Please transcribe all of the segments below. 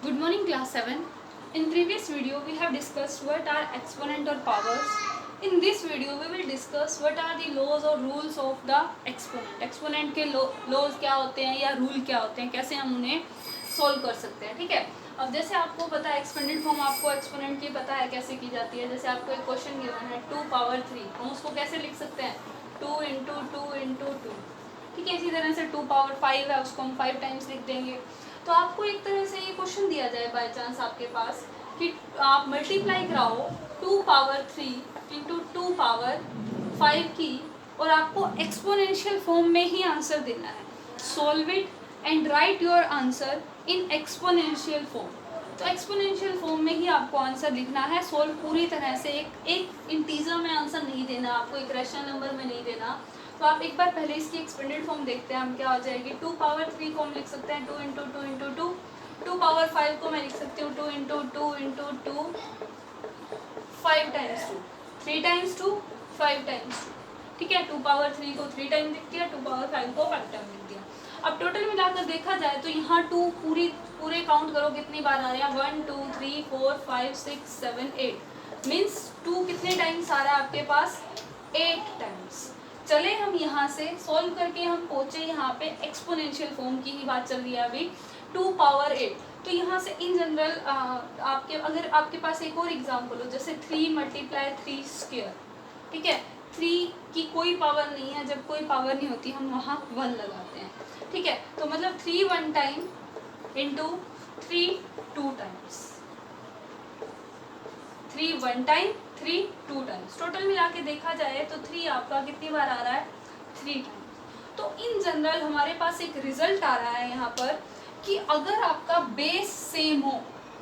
Good morning class 7. In previous video we have discussed what are exponent or powers. In this video we will discuss what are the laws or rules of the exponent. Exponent के laws क्या होते हैं या rule क्या होते हैं, कैसे हम उन्हें solve कर सकते हैं, ठीक है। अब जैसे आपको पता है एक्सपेंडेड फॉर्म, आपको एक्सपोनेंट की पता है कैसे की जाती है। जैसे आपको एक क्वेश्चन गिवन है 2 पावर 3, हम उसको कैसे लिख सकते हैं 2 इंटू टू इंटू टू, ठीक है। इसी तरह से 2 पावर 5 है, उसको हम 5 टाइम्स लिख देंगे। तो आपको एक तरह से ये क्वेश्चन दिया जाए बाय चांस आपके पास कि आप मल्टीप्लाई कराओ 2 पावर 3 इंटू 2 पावर 5 की, और आपको एक्सपोनेंशियल फॉर्म में ही आंसर देना है। Solve it and right your answer in exponential form. तो एक्सपोनेंशियल फॉर्म में ही आपको आंसर लिखना है, सोल्व पूरी तरह से। एक इंटीजर में आंसर नहीं देना आपको, एक रैशनल नंबर में नहीं देना। तो आप एक बार पहले इसकी एक्सपेंडेड फॉर्म देखते हैं हम क्या हो जाएगी। 2 पावर 3 को हम लिख सकते हैं 2 into two into two. 2 power 5 को मैं लिख सकती हूँ 2 into two into two, 5 times 2, 3 times 2, 5 times 2, ठीक है। 2 पावर 3 को 3 टाइम लिख दिया, 2 पावर 5 को 5 टाइम लिख दिया। अब टोटल मिलाकर देखा जाए तो यहाँ 2 पूरे काउंट करो कितनी बार आ रहे हैं, 1 2 3 4 5 6 7 8, मीन्स 2 कितने टाइम्स आ रहा है आपके पास, 8 टाइम्स। चले हम यहाँ से सॉल्व करके हम पहुँचे यहाँ पे एक्सपोनेंशियल फॉर्म की ही बात चल रही है अभी, 2 पावर 8। तो यहाँ से इन जनरल अगर आपके पास एक और एग्जाम्पल हो, जैसे 3 मल्टीप्लाई 3 स्क्वायर, ठीक है। 3 की कोई पावर नहीं है, जब कोई पावर नहीं होती हम वहाँ 1 लगाते हैं, ठीक है। तो मतलब 3 1 time into 3 2 times, 3 1 time 3 2 times. Total मिला के देखा जाए तो 3 आपका कितनी बार आ रहा है, 3 टाइम्स। तो इन जनरल हमारे पास एक रिजल्ट आ रहा है यहाँ पर कि अगर आपका बेस सेम हो,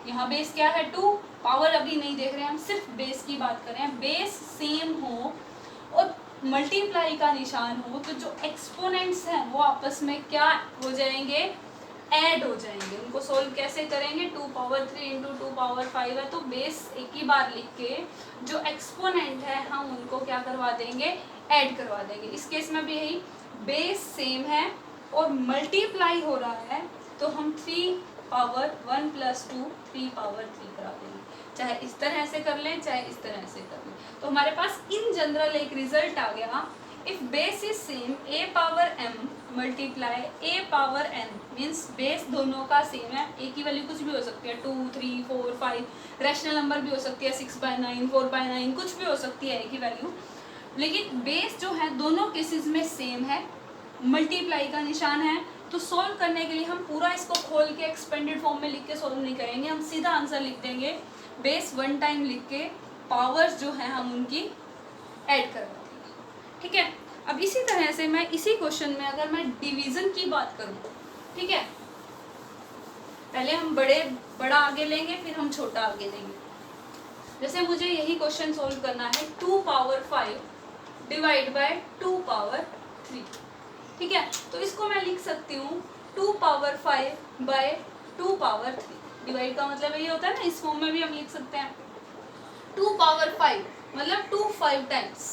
यहाँ बेस क्या है 2, पावर अभी नहीं देख रहे हैं हम, सिर्फ बेस की बात कर रहे हैं। बेस सेम हो और मल्टीप्लाई का निशान हो, तो जो एक्सपोनेंट्स हैं वो आपस में क्या हो जाएंगे, ऐड हो जाएंगे। उनको सोल्व कैसे करेंगे, 2 पावर 3 इंटू 2 पावर 5 है, तो बेस एक ही बार लिख के जो एक्सपोनेंट है हम उनको क्या करवा देंगे, ऐड करवा देंगे। इस केस में भी यही, बेस सेम है और मल्टीप्लाई हो रहा है, तो हम 3 पावर 1 प्लस 2 3 पावर 3 करा देंगे। चाहे इस तरह से कर लें चाहे इस तरह से कर लें। तो हमारे पास इन जनरल एक रिजल्ट आ गया, if base is same a power m multiply a power n, means base दोनों का सेम है। a की वैल्यू कुछ भी हो सकती है, 2 3 4 5, रैशनल नंबर भी हो सकती है 6/9 4/9, कुछ भी हो सकती है a की वैल्यू, लेकिन बेस जो है दोनों केसेस में सेम है, मल्टीप्लाई का निशान है। तो सॉल्व करने के लिए हम पूरा इसको खोल के एक्सपेंडेड फॉर्म में लिख के सॉल्व नहीं करेंगे, हम सीधा आंसर लिख देंगे। बेस 1 टाइम लिख के पावर्स जो है हम उनकी ऐड करवा देंगे, ठीक है। अब इसी तरह से मैं इसी क्वेश्चन में अगर मैं डिवीजन की बात करूं, ठीक है, पहले हम बड़ा आगे लेंगे फिर हम छोटा आगे लेंगे। जैसे मुझे यही क्वेश्चन सॉल्व करना है 2 पावर 5 डिवाइड बाय 2 पावर 3, ठीक है। तो इसको मैं लिख सकती हूँ 2 पावर 5 बाय 2 पावर 3। डिवाइड का मतलब ये होता है ना, इस फॉर्म में भी हम लिख सकते हैं 2 पावर 5 मतलब 2 5 टाइम्स,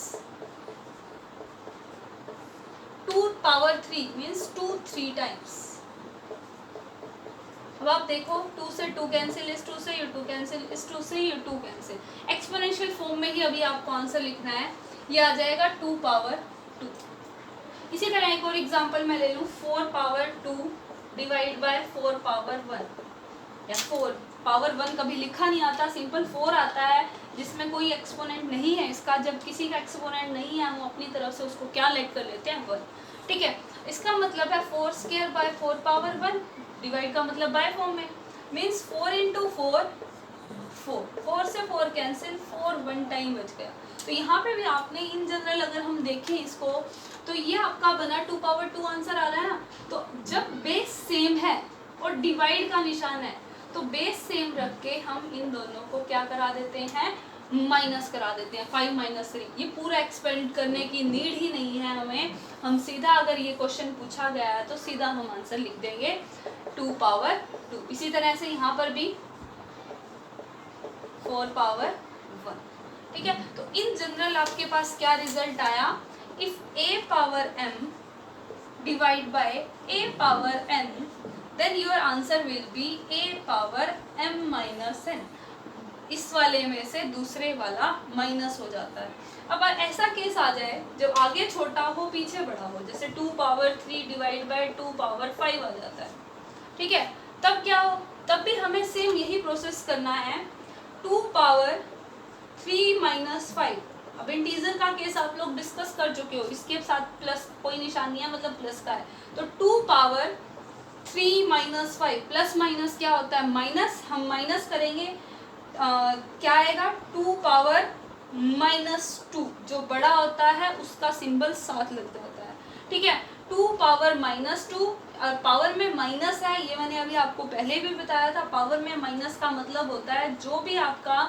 2 पावर 3 मीन्स 2 3 टाइम्स। अब आप देखो 2 से 2 कैंसिल, इस 2 से ये 2 कैंसिल, इस 2 से ये 2 कैंसिल। एक्सपोनेंशियल फॉर्म में ही अभी आपको आंसर लिखना है, ये आ जाएगा 2 पावर 2। इसी तरह एक और एग्जांपल मैं ले लूँ 4 पावर 2 डिवाइड बाय 4 पावर 1, या 4 पावर 1 कभी लिखा नहीं आता, सिंपल 4 आता है जिसमें कोई एक्सपोनेंट नहीं है इसका। जब किसी का एक्सपोनेंट नहीं है हम अपनी तरफ से उसको क्या लेट कर लेते हैं 1, ठीक है। इसका मतलब है 4 स्क्वायर बाय 4 पावर 1, डिवाइड का मतलब बाय फॉर्म में, मीन्स 4 इंटू 4 4, 4 से 4 कैंसिल, 4 1 टाइम बच गया। तो यहाँ पे भी आपने इन जनरल अगर हम देखें इसको, तो ये आपका बना 2 पावर 2 आंसर आ रहा है ना। तो जब बेस सेम है और डिवाइड का निशान है, तो बेस सेम रख के हम इन दोनों को क्या करा देते हैं, माइनस करा देते हैं, 5 माइनस 3। ये पूरा एक्सपेंड करने की नीड ही नहीं है हमें, हम सीधा अगर ये क्वेश्चन पूछा गया है तो सीधा हम आंसर लिख देंगे 2 पावर 2। इसी तरह से यहाँ पर भी 4 पावर 1, ठीक है। तो इन जनरल आपके पास क्या रिजल्ट आया, if a power m divide by a power n, then your answer will be a power m minus n। इस वाले में से दूसरे वाला माइनस हो जाता है। अब ऐसा केस आ जाए जब आगे छोटा हो पीछे बड़ा हो, जैसे 2 पावर 3 डिवाइड बाय 2 पावर 5 आ जाता है, ठीक है, तब क्या हो, तब भी हमें सेम यही प्रोसेस करना है, 2 पावर 3 माइनस 5। अब इंटीजर का केस आप लोग डिस्कस कर चुके हो, इसके साथ प्लस कोई निशान नहीं है, मतलब प्लस का है, तो 2 पावर 3 माइनस 5, प्लस माइनस क्या होता है माइनस, हम माइनस करेंगे क्या आएगा 2 पावर माइनस 2, जो बड़ा होता है उसका सिंबल साथ लग जाता है, ठीक है, 2 पावर माइनस 2, और पावर में माइनस है, ये मैंने अभी आपको पहले भी बताया था, पावर में माइनस का मतलब होता है जो भी आपका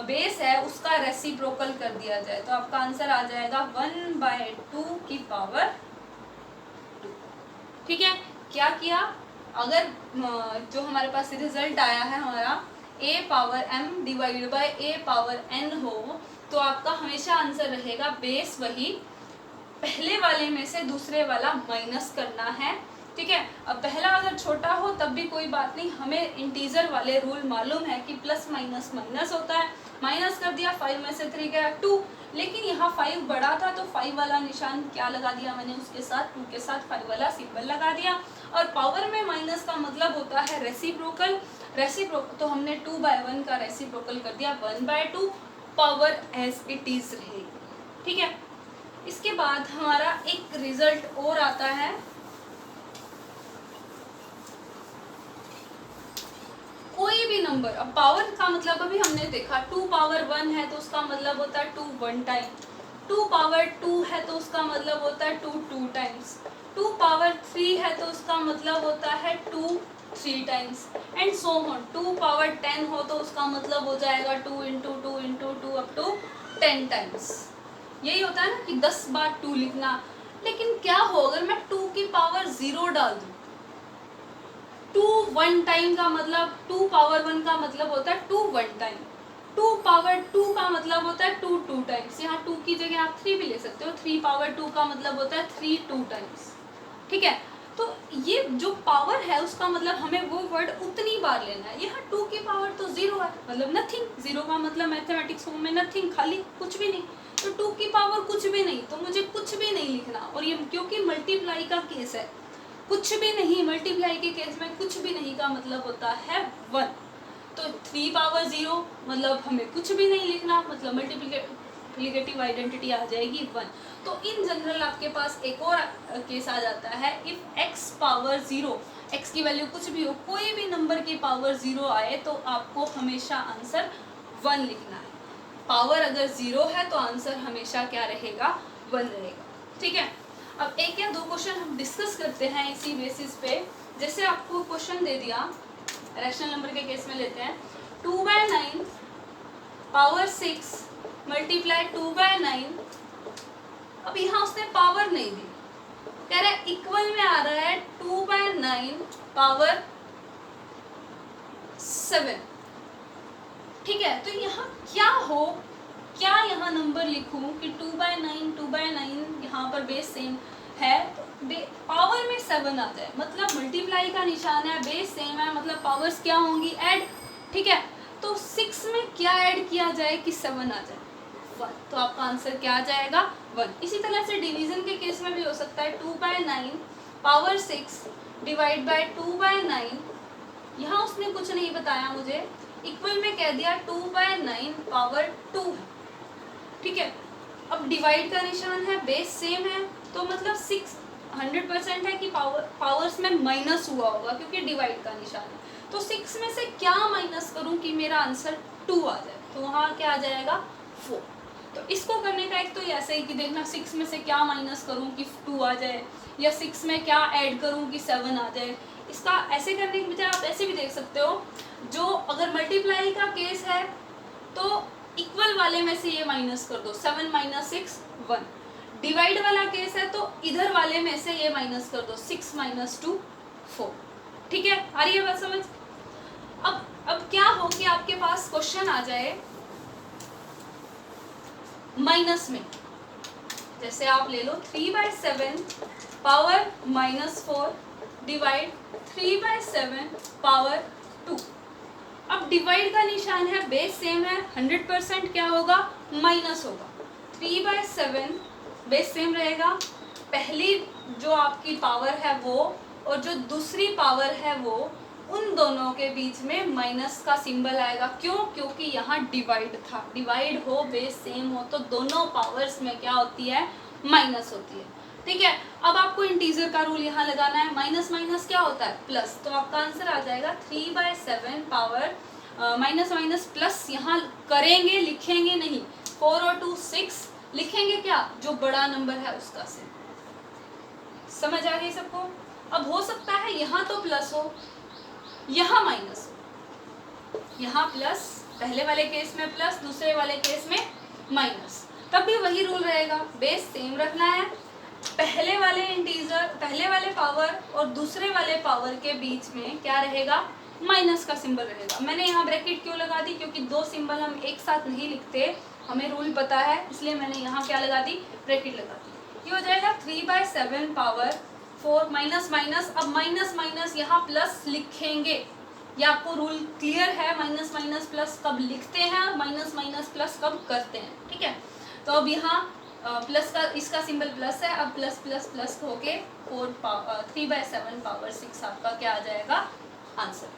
बेस है उसका रेसिप्रोकल कर दिया जाए, तो आपका आंसर आ जाएगा 1/2 की पावर 2, ठीक है। क्या किया, अगर जो हमारे पास रिजल्ट आया है हमारा a power m divide by a power n हो, तो आपका हमेशा आंसर रहेगा बेस वही, पहले वाले में से दूसरे वाला माइनस करना है, ठीक है। अब पहला अगर छोटा हो तब भी कोई बात नहीं, हमें इंटीजर वाले रूल मालूम है कि प्लस माइनस माइनस होता है, माइनस कर दिया, 5 में से 3 गया 2, लेकिन यहाँ 5 बड़ा था तो 5 वाला निशान क्या लगा दिया मैंने उसके साथ, 2 के साथ 5 वाला सिंबल लगा दिया, और पावर में माइनस का मतलब होता है रेसिप्रोकल, तो हमने 2/1 का रेसिप्रोकल कर दिया, 1/2 पावर एज इट इज रहेगी, ठीक है। इसके बाद हमारा एक रिजल्ट और आता है, कोई भी नंबर, अब पावर का मतलब अभी हमने देखा 2 पावर 1 है तो उसका मतलब होता है 2 1 टाइम, 2 पावर 2 है तो उसका मतलब होता है 2 2 टाइम्स, 2 पावर 3 है तो उसका मतलब होता है 2 3 times, and so on. 2 power 10 हो तो उसका मतलब हो जाएगा 2 into 2 into 2 up to 10 times. यही होता है ना कि 10 बार 2 लिखना, लेकिन क्या हो अगर मैं 2 की पावर 0 डाल दूँ, 2 1 टाइम का मतलब 2 पावर 1 का मतलब होता है 2 1 टाइम, 2 पावर 2 का मतलब होता है 2 2 टाइम्स, यहाँ 2 की जगह आप 3 भी ले सकते हो, 3 पावर 2 का मतलब होता है 3 2 टाइम्स, ठीक है। तो ये जो पावर है उसका मतलब हमें वो वर्ड उतनी बार लेना है, यहाँ 2 की पावर तो 0 है, मतलब नथिंग, 0 का मतलब मैथमेटिक्स में नथिंग, खाली कुछ भी नहीं, तो 2 की पावर कुछ भी नहीं, तो मुझे कुछ भी नहीं लिखना, और ये क्योंकि मल्टीप्लाई का केस है, कुछ भी नहीं, मल्टीप्लाई के केस में कुछ भी नहीं का मतलब होता है 1, तो 3 पावर 0 मतलब हमें कुछ भी नहीं लिखना, मतलब मल्टीप्लिकेटिव आइडेंटिटी आ जाएगी 1। तो इन जनरल आपके पास एक और केस आ जाता है, इफ x पावर 0, x की वैल्यू कुछ भी हो, कोई भी नंबर की पावर 0 आए तो आपको हमेशा आंसर 1 लिखना है, पावर अगर 0 है तो आंसर हमेशा क्या रहेगा 1 रहेगा, ठीक है। अब एक या दो क्वेश्चन हम डिस्कस करते हैं इसी बेसिस पे, जैसे आपको क्वेश्चन दे दिया, रैशनल नंबर के केस में लेते हैं, 2/9 पावर 6 मल्टीप्लाई 2/9, अब यहाँ उसने पावर नहीं दी, कह रहा है इक्वल में आ रहा है 2/9 पावर 7, ठीक है। तो यहाँ क्या यहाँ नंबर लिखूं कि 2/9 यहाँ पर बेस सेम है, तो पावर में 7 आ जाए, मतलब मल्टीप्लाई का निशान है, बेस सेम है, मतलब पावर्स क्या होंगी ऐड, ठीक है। तो 6 में क्या ऐड किया जाए कि 7 आ जाए 1, तो आपका आंसर क्या आ जाएगा 1। इसी तरह से डिवीजन के केस में भी हो सकता है, 2/9 पावर 6 डिवाइड बाय 2/9, यहाँ उसने कुछ नहीं बताया मुझे, इक्वल में कह दिया 2/9 पावर 2 है, ठीक है। अब डिवाइड का निशान है, बेस सेम है, तो मतलब 6 100% है कि पावर्स में माइनस हुआ होगा क्योंकि डिवाइड का निशान है, तो 6 में से क्या माइनस करूं कि मेरा आंसर 2 आ जाए, तो वहाँ क्या आ जाएगा 4। तो इसको करने का एक तो ऐसे ही कि देखना 6 में से क्या माइनस करूं कि 2 आ जाए, या 6 में क्या ऐड करूं कि 7 आ जाए। इसका ऐसे करने के बजाय आप ऐसे भी देख सकते हो, जो अगर मल्टीप्लाई का केस है तो इक्वल वाले में से ये माइनस कर दो, 7 - 6 1। डिवाइड वाला केस है तो इधर वाले में से ये माइनस कर दो, 6 - 2 4, ठीक है। आ रही है बात समझ। अब क्या हो कि आपके पास क्वेश्चन आ जाए माइनस में, जैसे आप ले लो 3/7 पावर -4 डिवाइड 3/7 पावर 2। अब डिवाइड का निशान है, बेस सेम है, 100% क्या होगा, माइनस होगा। 3/7 बेस सेम रहेगा, पहली जो आपकी पावर है वो और जो दूसरी पावर है वो, उन दोनों के बीच में माइनस का सिंबल आएगा। क्यों? क्योंकि यहाँ डिवाइड था। डिवाइड हो, बेस सेम हो, तो दोनों पावर्स में क्या होती है, माइनस होती है। ठीक है, अब आपको इंटीजर का रूल यहाँ लगाना है। माइनस माइनस क्या होता है, प्लस। तो आपका आंसर आ जाएगा 3/7 पावर माइनस माइनस प्लस। यहाँ करेंगे, लिखेंगे नहीं। 4 और 2 6, लिखेंगे क्या, जो बड़ा नंबर है उसका से। समझ आ गई सबको? अब हो सकता है यहाँ तो प्लस हो, यहाँ माइनस हो। यहाँ प्लस, पहले वाले केस में प्लस, दूसरे वाले केस में माइनस, तब भी वही रूल रहेगा, बेस सेम रखना है। पहले वाले इंटीजर, पहले वाले पावर और दूसरे वाले पावर के बीच में क्या रहेगा, माइनस का सिंबल रहेगा। मैंने यहाँ ब्रैकेट क्यों लगा दी, क्योंकि दो सिंबल हम एक साथ नहीं लिखते, हमें रूल पता है, इसलिए मैंने यहाँ क्या लगा दी, ब्रैकेट लगा दी। ये हो जाएगा 3/7 पावर 4 माइनस माइनस। अब माइनस माइनस यहाँ प्लस लिखेंगे, ये आपको रूल क्लियर है, माइनस माइनस प्लस कब लिखते हैं, माइनस माइनस प्लस कब करते हैं। ठीक है, तो अब यहाँ प्लस का, इसका सिंबल प्लस है, अब प्लस प्लस प्लस होके 3/7 पावर 6 आपका क्या आ जाएगा, आंसर।